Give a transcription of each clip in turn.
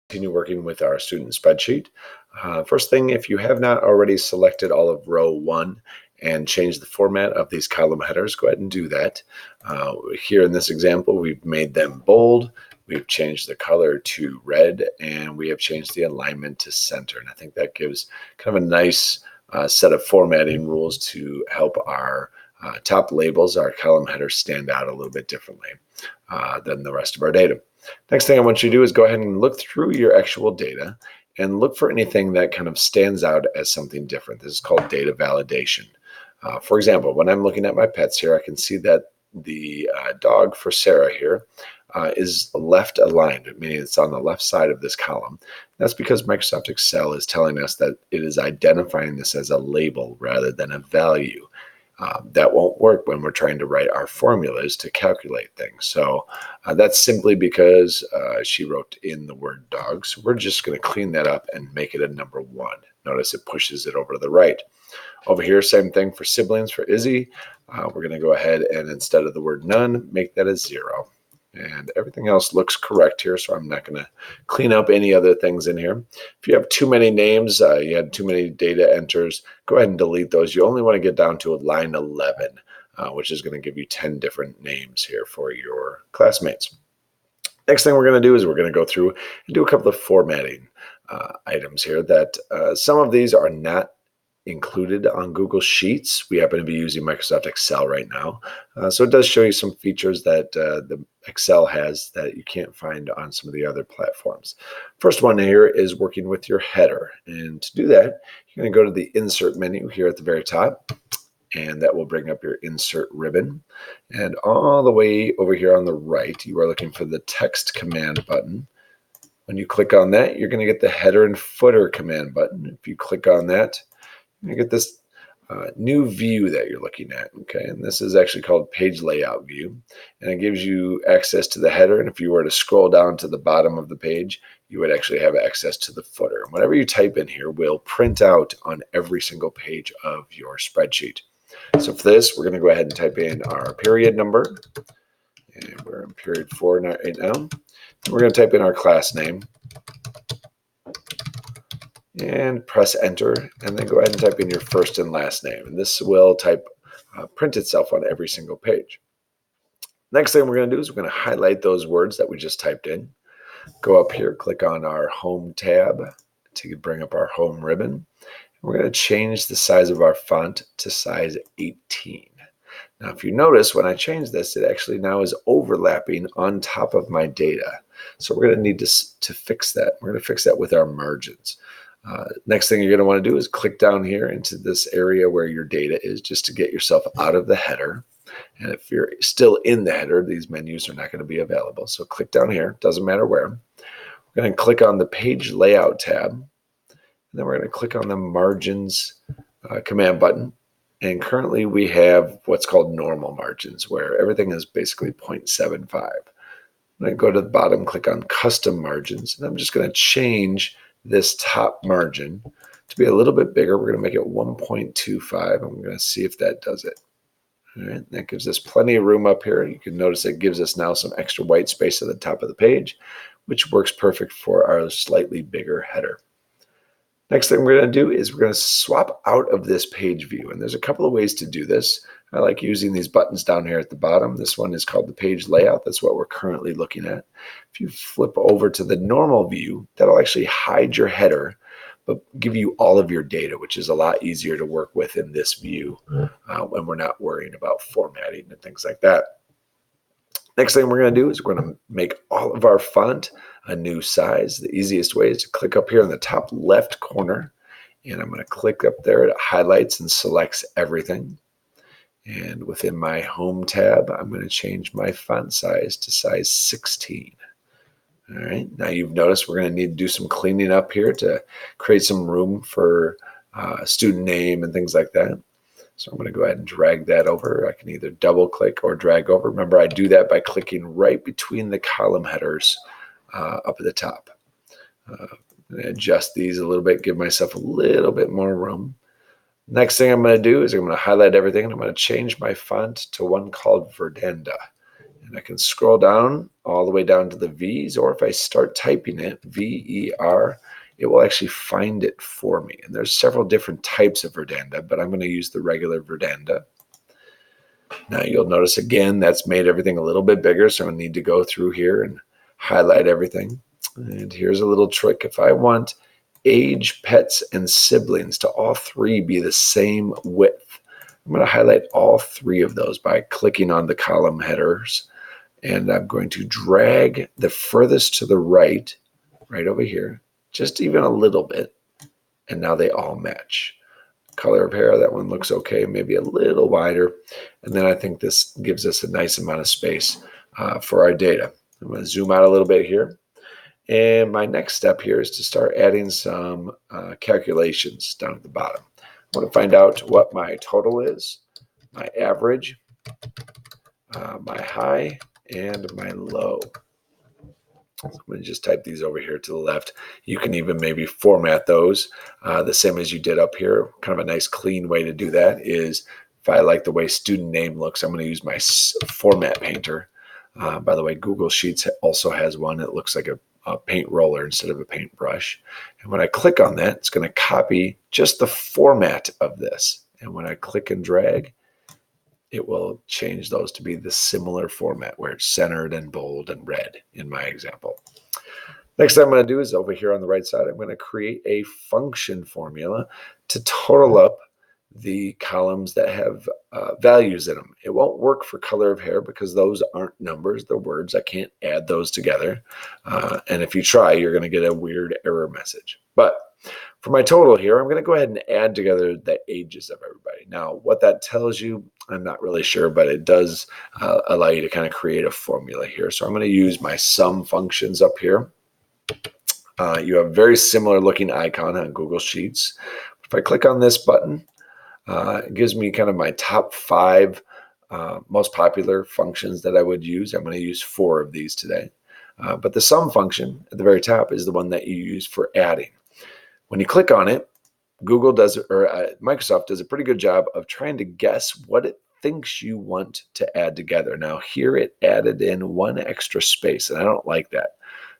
Continue working with our student spreadsheet. First thing, if you have not already selected all of row 1 and changed the format of these column headers, go ahead and do that. Here in this example, we've made them bold, we've changed the color to red, and we have changed the alignment to center. And I think that gives kind of a nice set of formatting rules to help our top labels, our column headers, stand out a little bit differently than the rest of our data. Next thing I want you to do is go ahead and look through your actual data and look for anything that kind of stands out as something different. This is called data validation. For example, when I'm looking at my pets here, I can see that the dog for Sarah here is left aligned, meaning it's on the left side of this column. That's because Microsoft Excel is telling us that it is identifying this as a label rather than a value. That won't work when we're trying to write our formulas to calculate things. So that's simply because she wrote in the word dog. So we're just going to clean that up and make it a number 1. Notice it pushes it over to the right. Over here, same thing for siblings for Izzy. We're going to go ahead and instead of the word none, make that a 0. And everything else looks correct here, so I'm not going to clean up any other things in here. If you have too many names, you had too many data enters, go ahead and delete those. You only want to get down to line 11, which is going to give you 10 different names here for your classmates. Next thing we're going to do is we're going to go through and do a couple of formatting items here that some of these are not included on Google Sheets. We happen to be using Microsoft Excel right now. So it does show you some features that the Excel has that you can't find on some of the other platforms. First one here is working with your header. And to do that, you're going to go to the Insert menu here at the very top, and that will bring up your Insert ribbon. And all the way over here on the right, you are looking for the Text Command button. When you click on that, you're going to get the Header and Footer Command button. If you click on that, you get this new view that you're looking at, okay? And this is actually called Page Layout View, and it gives you access to the header, and if you were to scroll down to the bottom of the page, you would actually have access to the footer. Whatever you type in here will print out on every single page of your spreadsheet. So for this, we're going to go ahead and type in our period number, and we're in period 4 right now. We're going to type in our class name, and press enter, and then go ahead and type in your first and last name. And this will print itself on every single page. Next thing we're going to do is we're going to highlight those words that we just typed in. Go up here, click on our Home tab to bring up our Home ribbon. We're going to change the size of our font to size 18. Now, if you notice, when I change this, it actually now is overlapping on top of my data. So we're going to need to fix that. We're going to fix that with our margins. Next thing you're going to want to do is click down here into this area where your data is, just to get yourself out of the header. And if you're still in the header, these menus are not going to be available. So click down here, doesn't matter where. We're going to click on the Page Layout tab, and then we're going to click on the Margins command button. And currently we have what's called normal margins, where everything is basically 0.75. I'm going to go to the bottom, click on Custom Margins, and I'm just going to change this top margin to be a little bit bigger. We're going to make it 1.25. I'm going to see if that does it. All right, that gives us plenty of room up here. You can notice it gives us now some extra white space at the top of the page, which works perfect for our slightly bigger header. Next thing we're going to do is we're going to swap out of this page view. And there's a couple of ways to do this. I like using these buttons down here at the bottom. This one is called the page layout. That's what we're currently looking at. If you flip over to the normal view, that'll actually hide your header, but give you all of your data, which is a lot easier to work with in this view when we're not worrying about formatting and things like that. Next thing we're going to do is we're going to make all of our font a new size. The easiest way is to click up here in the top left corner, and I'm going to click up there. It highlights and selects everything. And within my Home tab, I'm going to change my font size to size 16. All right, now you've noticed we're going to need to do some cleaning up here to create some room for student name and things like that. So I'm going to go ahead and drag that over. I can either double click or drag over. Remember, I do that by clicking right between the column headers up at the top. I'm going to adjust these a little bit, give myself a little bit more room. Next thing I'm going to do is I'm going to highlight everything, and I'm going to change my font to one called Verdanda. And I can scroll down all the way down to the V's, or if I start typing it, V-E-R, it will actually find it for me. And there's several different types of Verdanda, but I'm going to use the regular Verdanda. Now you'll notice again, that's made everything a little bit bigger, so I need to go through here and highlight everything. And here's a little trick. If I want age, pets, and siblings to all three be the same width, I'm going to highlight all three of those by clicking on the column headers. And I'm going to drag the furthest to the right over here, just even a little bit. And now they all match. Color of hair, that one looks okay, maybe a little wider. And then I think this gives us a nice amount of space for our data. I'm going to zoom out a little bit here. And my next step here is to start adding some calculations down at the bottom. I want to find out what my total is, my average, my high, and my low. So I'm going to just type these over here to the left. You can even maybe format those the same as you did up here. Kind of a nice clean way to do that is if I like the way student name looks, I'm going to use my format painter. By the way, Google Sheets also has one that looks like a paint roller instead of a paintbrush. And when I click on that, it's going to copy just the format of this. And when I click and drag, it will change those to be the similar format where it's centered and bold and red in my example. Next thing I'm going to do is over here on the right side, I'm going to create a function formula to total up the columns that have values in them. It won't work for color of hair because those aren't numbers, they're words. I can't add those together. And if you try, you're going to get a weird error message. But for my total here, I'm going to go ahead and add together the ages of everybody. Now, what that tells you, I'm not really sure, but it does allow you to kind of create a formula here. So I'm going to use my sum functions up here. You have a very similar looking icon on Google Sheets. If I click on this button, it gives me kind of my top 5 most popular functions that I would use. I'm going to use 4 of these today. But the sum function at the very top is the one that you use for adding. When you click on it, Google does, or Microsoft does a pretty good job of trying to guess what it thinks you want to add together. Now here it added in 1 extra space, and I don't like that.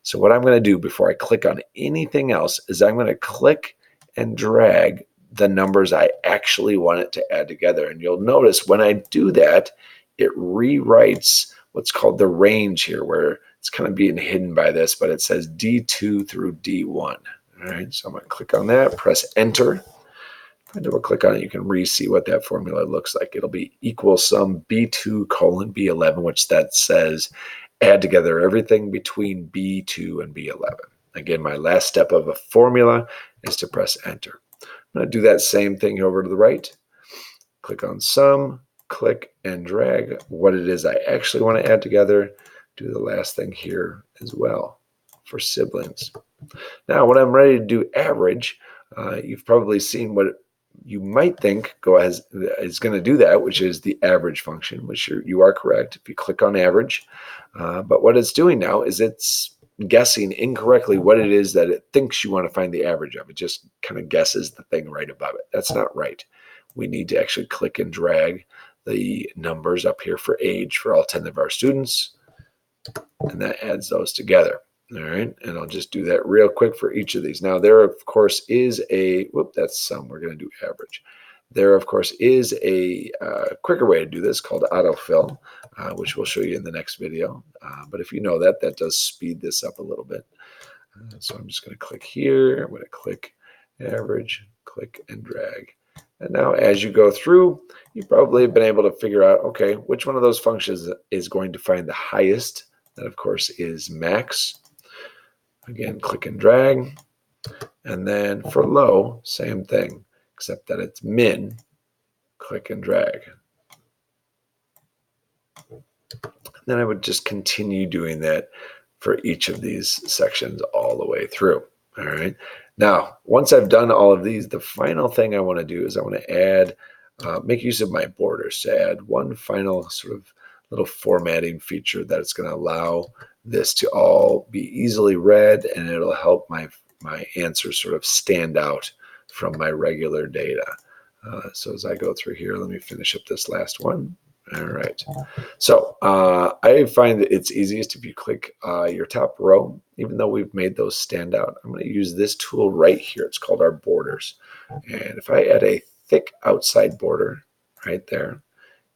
So what I'm going to do before I click on anything else is I'm going to click and drag the numbers I actually want it to add together. And you'll notice when I do that, it rewrites what's called the range here, where it's kind of being hidden by this, but it says D2 through D1. All right, so I'm going to click on that, press enter. If I double click on it, you can re-see what that formula looks like. It'll be equal sum B2 colon B11, which that says add together everything between B2 and B11. Again, my last step of a formula is to press enter. I'm going to do that same thing over to the right. Click on sum, click and drag what it is I actually want to add together. Do the last thing here as well for siblings. Now, when I'm ready to do average, you've probably seen what you might think is going to do that, which is the average function, which you are correct if you click on average. But what it's doing now is it's guessing incorrectly what it is that it thinks you want to find the average of. It just kind of guesses the thing right above it. That's not right. We need to actually click and drag the numbers up here for age for all 10 of our students, and that adds those together. All right, and I'll just do that real quick for each of these. Now, there, of course, is a, that's sum. We're going to do average. There, of course, is a quicker way to do this called Autofill, which we'll show you in the next video. But if you know that, that does speed this up a little bit. So I'm just going to click here. I'm going to click average, click and drag. And now as you go through, you probably have been able to figure out, okay, which one of those functions is going to find the highest. That, of course, is max. Again, click and drag. And then for low, same thing, except that it's min. Click and drag. Then I would just continue doing that for each of these sections all the way through. All right. Now, once I've done all of these, the final thing I want to do is I want to add, make use of my borders to add one final sort of little formatting feature that it's going to allow this to all be easily read, and it'll help my answers sort of stand out from my regular data. So as I go through here, let me finish up this last one. All right. So I find that it's easiest if you click your top row, even though we've made those stand out. I'm going to use this tool right here. It's called our borders. And if I add a thick outside border right there,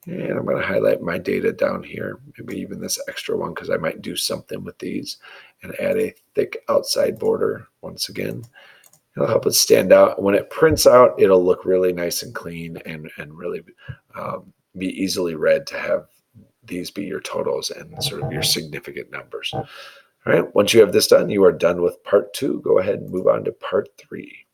and I'm going to highlight my data down here, maybe even this extra one because I might do something with these, and add a thick outside border once again. It'll help it stand out. When it prints out, it'll look really nice and clean and really be easily read to have these be your totals and sort of your significant numbers. All right, once you have this done, you are done with part 2. Go ahead and move on to part 3.